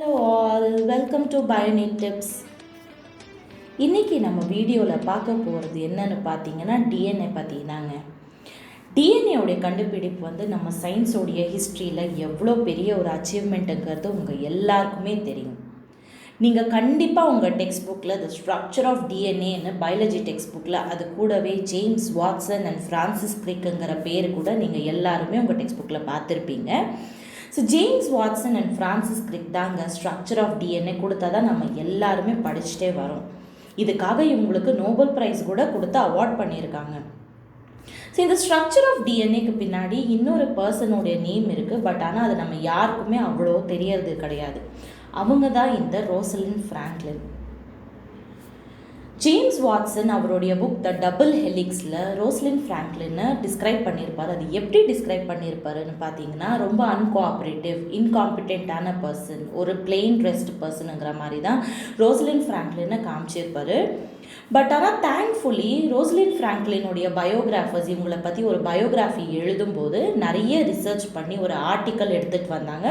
Hello all, welcome to Bionic Tips. இன்றைக்கி நம்ம வீடியோவில் பார்க்க போகிறது என்னென்னு பார்த்தீங்கன்னா டிஎன்ஏ பற்றி தாங்க. டிஎன்ஏவுடைய கண்டுபிடிப்பு வந்து நம்ம சயின்ஸோடைய ஹிஸ்ட்ரியில் எவ்வளோ பெரிய ஒரு அச்சீவ்மெண்ட்டுங்கிறது உங்கள் எல்லாருக்குமே தெரியும். நீங்கள் கண்டிப்பாக உங்கள் டெக்ஸ்ட் புக்கில் த ஸ்ட்ரக்சர் ஆஃப் டிஎன்ஏன்னு பயாலஜி டெக்ஸ்ட் புக்கில் அது கூடவே ஜேம்ஸ் வாட்சன் அண்ட் ஃப்ரான்சிஸ் கிரிக்குங்கிற பேர் கூட நீங்கள் எல்லாருமே உங்கள் டெக்ஸ்ட் புக்கில் பார்த்துருப்பீங்க. So James Watson and Francis Crick தாங்க ஸ்ட்ரக்சர் ஆஃப் டிஎன்ஏ கொடுத்தா தான் நம்ம எல்லாருமே படிச்சுட்டே வரோம். இதுக்காக இவங்களுக்கு நோபல் ப்ரைஸ் கூட கொடுத்து அவார்ட் பண்ணியிருக்காங்க. ஸோ இந்த ஸ்ட்ரக்சர் ஆஃப் டிஎன்ஏக்கு பின்னாடி இன்னொரு பர்சனுடைய நேம் இருக்குது, பட் ஆனால் அது நம்ம யாருக்குமே அவ்வளோ தெரியறது கிடையாது. அவங்க தான் இந்த ரோசலின் ஃப்ராங்க்லின். ஜேம்ஸ் வாட்சன் அவருடைய புக் த டபுள் ஹெலிக்ஸில் ரோசலின் ஃப்ராங்க்லின்னு டிஸ்கிரைப் பண்ணியிருப்பார். அது எப்படி டிஸ்கிரைப் பண்ணியிருப்பாருன்னு பார்த்தீங்கன்னா, ரொம்ப அன்கோஆப்ரேட்டிவ், இன்காம்பிட்டண்ட்டான பர்சன், ஒரு பிளெயின் ட்ரெஸ்டு பர்சனுங்கிற மாதிரி தான் ரோசலின் ஃப்ராங்க்லினை காமிச்சிருப்பார். பட் ஆனால் தேங்க்ஃபுல்லி ரோசலின் ஃப்ராங்க்லினுடைய பயோகிராஃபர்ஸ் இவங்களை பற்றி ஒரு பயோகிராஃபி எழுதும்போது நிறைய ரிசர்ச் பண்ணி ஒரு ஆர்டிக்கல் எடுத்துகிட்டு வந்தாங்க.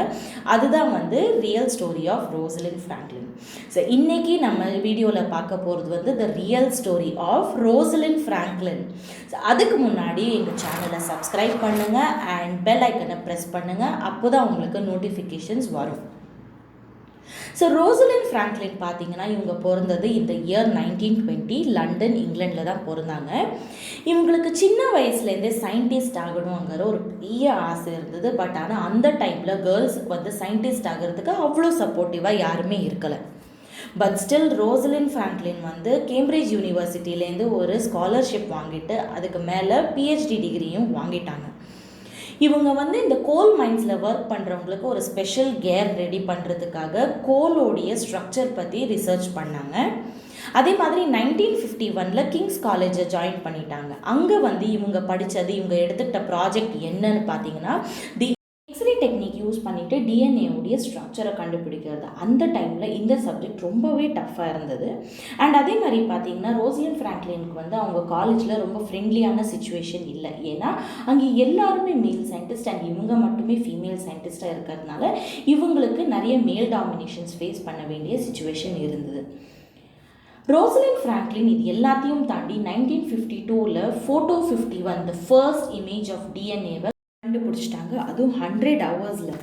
அதுதான் வந்து real story of Rosalind Franklin. So இன்றைக்கி நம்ம வீடியோவில் பார்க்க போகிறது வந்து the real story of Rosalind Franklin. So அதுக்கு முன்னாடி எங்கள் சேனலை சப்ஸ்கிரைப் பண்ணுங்கள் அண்ட் பெல் ஐக்கனை ப்ரெஸ் பண்ணுங்கள். அப்போ தான் உங்களுக்கு நோட்டிஃபிகேஷன்ஸ் வரும். ஸோ ரோசலின் ஃப்ராங்க்லின் பார்த்தீங்கன்னா இவங்க பிறந்தது இந்த இயர் 1920 லண்டன், இங்கிலாண்டில் தான் பிறந்தாங்க. இவங்களுக்கு சின்ன வயசுலேருந்தே சயின்டிஸ்ட் ஆகணுங்கிற ஒரு பெரிய ஆசை இருந்தது. பட் ஆனால் அந்த டைமில் கேர்ள்ஸுக்கு வந்து சயின்டிஸ்ட் ஆகிறதுக்கு அவ்வளோ சப்போர்ட்டிவாக யாருமே இருக்கலை. பட் ஸ்டில் ரோசலின் ஃப்ராங்க்லின் வந்து கேம்பிரிட்ஜ் யூனிவர்சிட்டியிலேருந்து ஒரு ஸ்காலர்ஷிப் வாங்கிட்டு அதுக்கு மேலே பிஹெச்டி டிகிரியும் வாங்கிட்டாங்க. இவங்க வந்து இந்த கோல் மைன்ஸில் ஒர்க் பண்ணுறவங்களுக்கு ஒரு ஸ்பெஷல் கேர் ரெடி பண்ணுறதுக்காக கோலோடைய ஸ்ட்ரக்சர் பற்றி ரிசர்ச் பண்ணாங்க. அதே மாதிரி 1951 கிங்ஸ் காலேஜை ஜாயின் பண்ணிட்டாங்க. அங்கே வந்து இவங்க படித்தது, இவங்க எடுத்துக்கிட்ட ப்ராஜெக்ட் என்னன்னு பார்த்தீங்கன்னா தி எக்ஸ்ரே டெக்னிக் யூஸ் பண்ணிவிட்டு டிஎன்ஏவுடைய ஸ்ட்ரக்சரை கண்டுபிடிக்கிறது. அந்த டைமில் இந்த சப்ஜெக்ட் ரொம்பவே டஃப்பாக இருந்தது. அண்ட் அதே மாதிரி பார்த்தீங்கன்னா ரோசலின் ஃப்ராங்க்லினுக்கு வந்து அவங்க காலேஜில் ரொம்ப ஃப்ரெண்ட்லியான சுச்சுவேஷன் இல்லை. ஏன்னா அங்கே எல்லாருமே மேல் சயின்டிஸ்ட் அண்ட் இவங்க மட்டுமே ஃபீமேல் சயின்டிஸ்டாக இருக்கிறதுனால இவங்களுக்கு நிறைய மேல் டாமினேஷன்ஸ் ஃபேஸ் பண்ண வேண்டிய சுச்சுவேஷன் இருந்தது. ரோசலின் ஃப்ராங்க்லின் இது எல்லாத்தையும் தாண்டி 1952 photo 51 the first image of டிஎன்ஏவை கண்டுபிடிச்சிட்டாங்க. அதுவும் 100 ஹவர்ஸில்.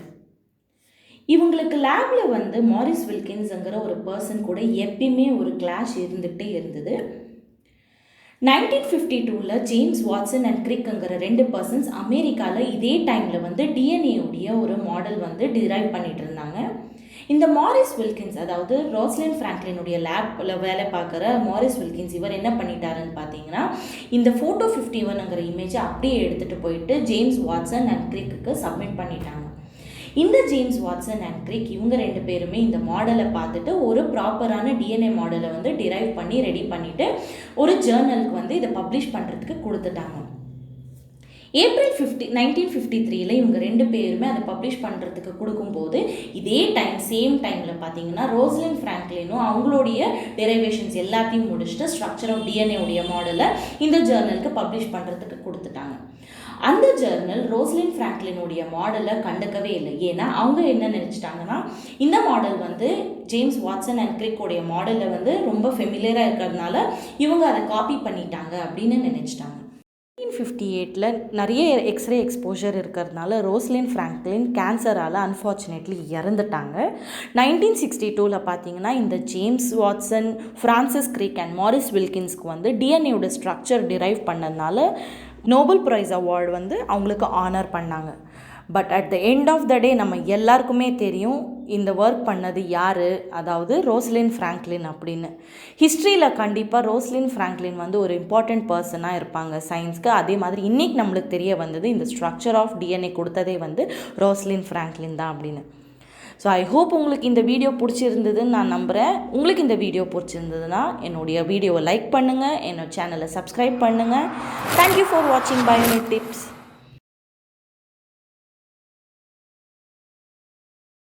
இவங்களுக்கு லேபில் வந்து மாரிஸ் வில்கின்ஸுங்கிற ஒரு பர்சன் கூட எப்பயுமே ஒரு கிளாஷ் இருந்துகிட்டே இருந்தது. 1952 ஜேம்ஸ் வாட்சன் அண்ட் கிரிக்குங்கிற 2 பர்சன்ஸ் அமெரிக்காவில் இதே டைமில் வந்து டிஎன்ஏவுடைய ஒரு மாடல் வந்து டிரைவ் பண்ணிட்டு இருந்தாங்க. இந்த மாரிஸ் வில்கின்ஸ், அதாவது ரோசலின் ஃப்ராங்க்லினுடைய லேப்பில் வேலை பார்க்குற மாரிஸ் வில்கின்ஸ், இவர் என்ன பண்ணிட்டாருன்னு பார்த்தீங்கன்னா இந்த ஃபோட்டோ 51ங்கிற இமேஜை அப்படியே எடுத்துகிட்டு போயிட்டு ஜேம்ஸ் வாட்சன் அண்ட் கிரிக்கு சப்மிட் பண்ணிட்டாங்க. இந்த ஜேம்ஸ் வாட்சன் அண்ட் கிரிக் இவங்க 2 பேருமே இந்த மாடலை பார்த்துட்டு ஒரு ப்ராப்பரான டிஎன்ஏ மாடலை வந்து டிரைவ் பண்ணி ரெடி பண்ணிவிட்டு ஒரு ஜேர்னலுக்கு வந்து இதை பப்ளிஷ் பண்ணுறதுக்கு கொடுத்துட்டாங்க. ஏப்ரல் 1953 இவங்க 2 பேருமே அதை பப்ளிஷ் பண்ணுறதுக்கு கொடுக்கும்போது இதே சேம் டைமில் பார்த்தீங்கன்னா ரோசலின் ஃப்ராங்க்லினும் அவங்களுடைய டெரைவேஷன்ஸ் எல்லாத்தையும் முடிச்சுட்டு ஸ்ட்ரக்சர் ஆஃப் டிஎன்ஏவுடைய மாடலை இந்த ஜேர்னலுக்கு பப்ளிஷ் பண்ணுறதுக்கு கொடுத்துட்டாங்க. அந்த ஜேர்னல் ரோசலின் ஃப்ராங்க்லினுடைய மாடலை கண்டுக்கவே இல்லை. ஏன்னா அவங்க என்ன நினச்சிட்டாங்கன்னா இந்த மாடல் வந்து ஜேம்ஸ் வாட்சன் அண்ட் கிரிக்கோடைய மாடலில் வந்து ரொம்ப ஃபெமிலியராக இருக்கிறதுனால இவங்க அதை காப்பி பண்ணிட்டாங்க அப்படின்னு நினச்சிட்டாங்க. 1958 நிறைய எக்ஸ்ரே எக்ஸ்போஷர் இருக்கிறதுனால ரோசலின் ஃப்ராங்க்லின் கேன்சரால் அன்ஃபார்ச்சுனேட்லி இறந்துட்டாங்க. 1962 பார்த்தீங்கன்னா இந்த James Watson, Francis Crick and Maurice வில்கின்ஸ்க்கு வந்து டிஎன்ஏவோட ஸ்ட்ரக்சர் டிரைவ் பண்ணதுனால நோபல் ப்ரைஸ் அவார்டு வந்து அவங்களுக்கு ஆனர் பண்ணாங்க. But at the end of the day நம்ம எல்லாருக்குமே தெரியும் இந்த ஒர்க் பண்ணது யார், அதாவது ரோசலின் ஃப்ராங்க்லின் அப்படின்னு. ஹிஸ்ட்ரியில் கண்டிப்பாக ரோசலின் ஃப்ராங்க்லின் வந்து ஒரு இம்பார்ட்டண்ட் பர்சனாக இருப்பாங்க சயின்ஸ்க்கு. அதே மாதிரி இன்றைக்கி நம்மளுக்கு தெரிய வந்தது இந்த ஸ்ட்ரக்சர் ஆஃப் டிஎன்ஏ கொடுத்ததே வந்து ரோசலின் ஃப்ராங்க்லின் தான் அப்படின்னு. ஸோ ஐ ஹோப் உங்களுக்கு இந்த வீடியோ பிடிச்சிருந்ததுன்னு நான் நம்புகிறேன். உங்களுக்கு இந்த வீடியோ பிடிச்சிருந்ததுன்னா என்னுடைய வீடியோவை லைக் பண்ணுங்கள், என்னோட சேனலை சப்ஸ்கிரைப் பண்ணுங்கள். தேங்க்யூ ஃபார் வாட்சிங் பயோனிக் டிப்ஸ்.